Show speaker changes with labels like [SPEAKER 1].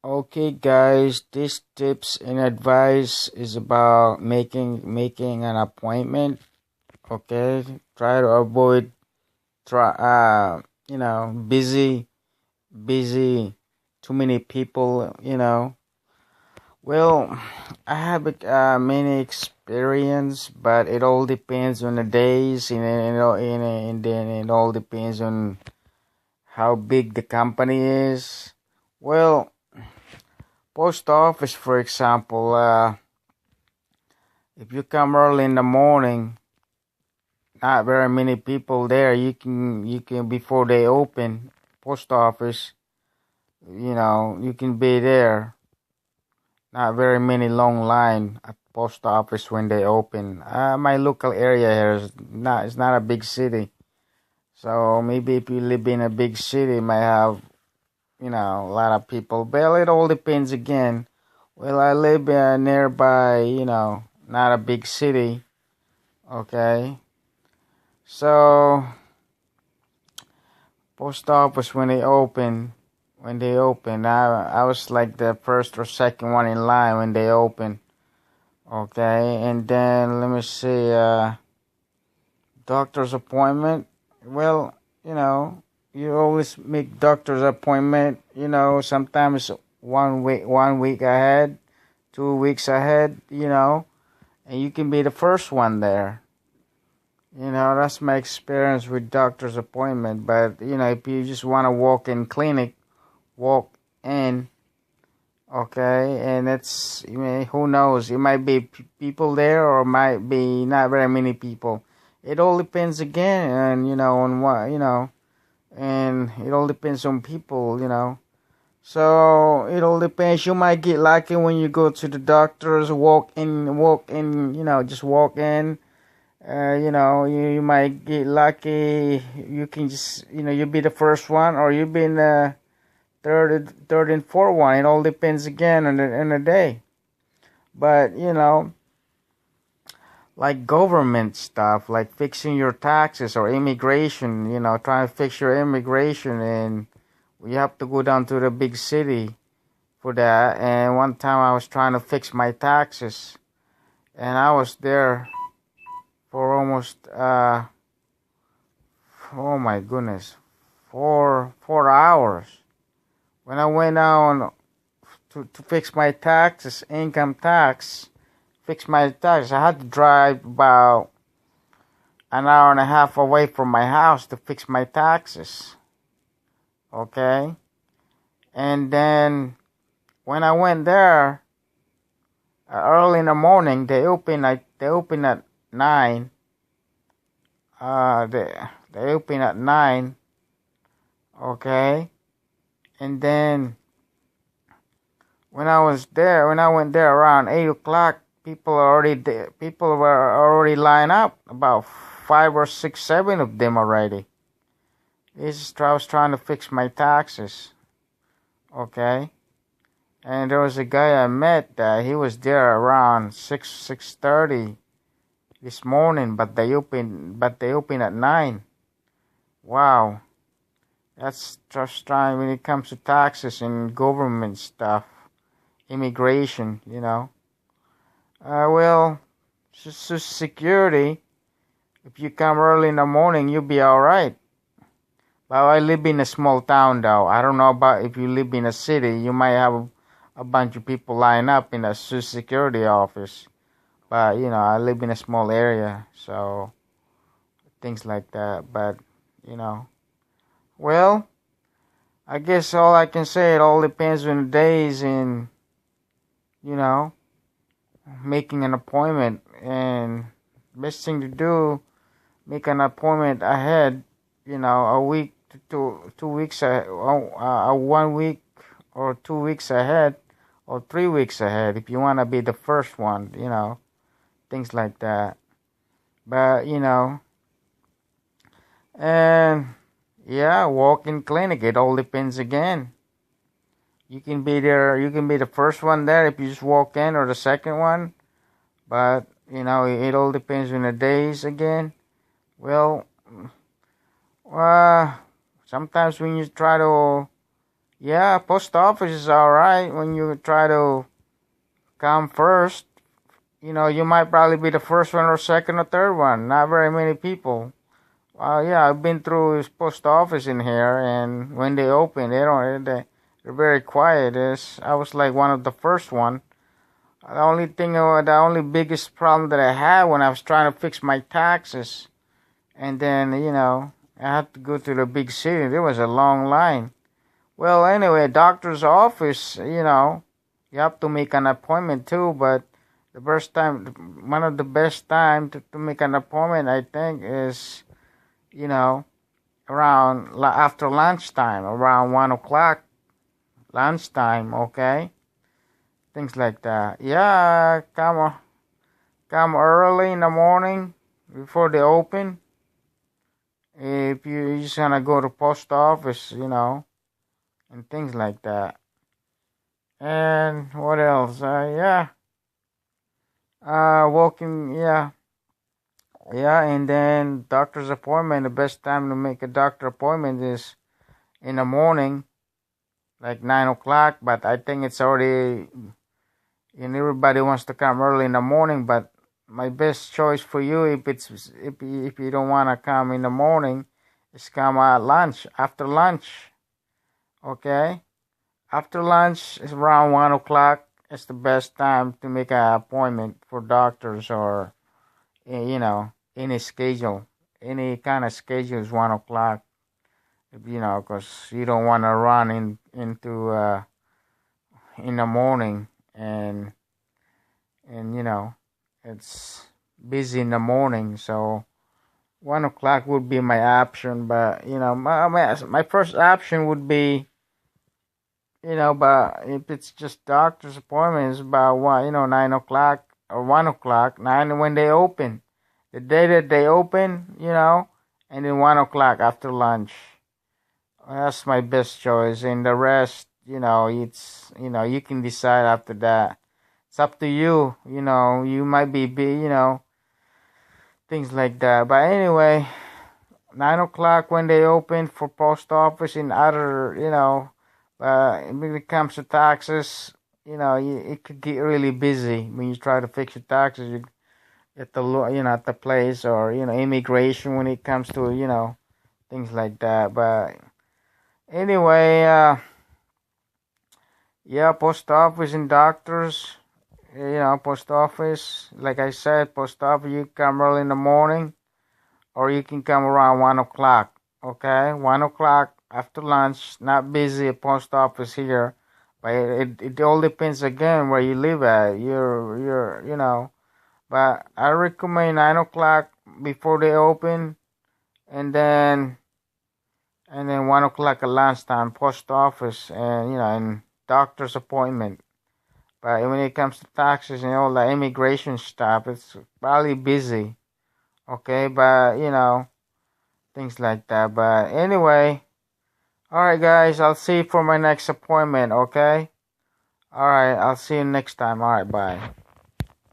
[SPEAKER 1] Okay, guys, this tips and advice is about making an appointment. Okay, try to avoid busy, too many people. Well, I have many experience, but it all depends on the days, and then it all depends on how big the company is. Well, post office, for example, if you come early in the morning, not very many people there. You can before they open post office. You can be there. Not very many long line at post office when they open. My local area here is not. It's not a big city, so maybe if you live in a big city, you might have a lot of people. Well, it all depends again. Well, I live nearby. Not a big city. Okay, so post office when they open, I was like the first or second one in line when they open. Okay, and then let me see, doctor's appointment. Well, you always make doctor's appointment. Sometimes one week ahead, 2 weeks ahead. And you can be the first one there. That's my experience with doctor's appointment. But, if you just want to walk in clinic, walk in, okay, and who knows? It might be people there or might be not very many people. It all depends again, and, on what, and it all depends on people. So it all depends. You might get lucky when you go to the doctors, walk in, just walk in. You might get lucky. You can just, you'll be the first one, or you'll be in the third and fourth one. It all depends again on the day. But like government stuff, like fixing your taxes or immigration. Trying to fix your immigration, and we have to go down to the big city for that. And one time I was trying to fix my taxes, and I was there for almost oh my goodness, 4 hours. When I went down to fix my taxes, income tax, fix my taxes, I had to drive about an hour and a half away from my house to fix my taxes. Okay? And then when I went there early in the morning, they open at 9. They open at 9. Okay? And then when I went there around 8 o'clock, people were already lined up, about 5 or 6, 7 of them already. I was trying to fix my taxes. Okay? And there was a guy I met that he was there around 6:30 this morning, but they open at 9. Wow. That's just trying when it comes to taxes and government stuff, immigration, Well, Social Security, if you come early in the morning, you'll be all right. But I live in a small town, though. I don't know about if you live in a city, you might have a bunch of people line up in a Social Security office. But, I live in a small area, so things like that. But, well, I guess all I can say, it all depends on the days and, making an appointment. And best thing to do, make an appointment ahead, a week to 2 weeks, 1 week or 2 weeks ahead, or 3 weeks ahead if you want to be the first one, things like that. But, and yeah, walk-in clinic, it all depends again. You can be the first one there if you just walk in, or the second one. But, it all depends on the days again. Well, sometimes when you try to, Yeah, post office is all right when you try to come first. You might probably be the first one or second or third one. Not very many people. Yeah, I've been through this post office in here, and when they open, they're very quiet. I was like one of the first one. The only biggest problem that I had when I was trying to fix my taxes, and then I had to go to the big city. There was a long line. Well, anyway, doctor's office, you have to make an appointment too. But one of the best time to make an appointment, I think, is you know after lunchtime, around 1 o'clock lunchtime. Okay, things like that. Yeah, come early in the morning before they open. If you're just gonna go to post office, and things like that. And what else? Yeah. Walking. Yeah. Yeah, and then doctor's appointment. The best time to make a doctor appointment is in the morning, like 9 o'clock. But I think it's already, and everybody wants to come early in the morning. But my best choice for you, if you don't want to come in the morning, is come at lunch, after lunch. Okay, after lunch is around 1 o'clock. It's the best time to make an appointment for doctors or any schedule, any kind of schedule is 1 o'clock. Because you don't want to run into in the morning and it's busy in the morning. So 1 o'clock would be my option, but my first option would be but if it's just doctor's appointments about 9 o'clock or 1 o'clock, 9 when they open, the day that they open, and then 1 o'clock after lunch. That's my best choice, and the rest, it's you can decide after that. It's up to you. You might be, things like that. But anyway, 9 o'clock when they open for post office and other, when it comes to taxes, it could get really busy when you try to fix your taxes. You at the place or immigration when it comes to things like that. But anyway, yeah, post office and doctors. Post office. Like I said, post office. You come early in the morning, or you can come around 1 o'clock. Okay, 1 o'clock after lunch. Not busy at post office here, but it all depends again where you live at. But I recommend 9 o'clock before they open, and then 1 o'clock at lunchtime, post office, and doctor's appointment. But when it comes to taxes and all the immigration stuff, it's probably busy. Okay, but things like that. But anyway, all right, guys, I'll see you for my next appointment. Okay, all right, I'll see you next time. All right, bye.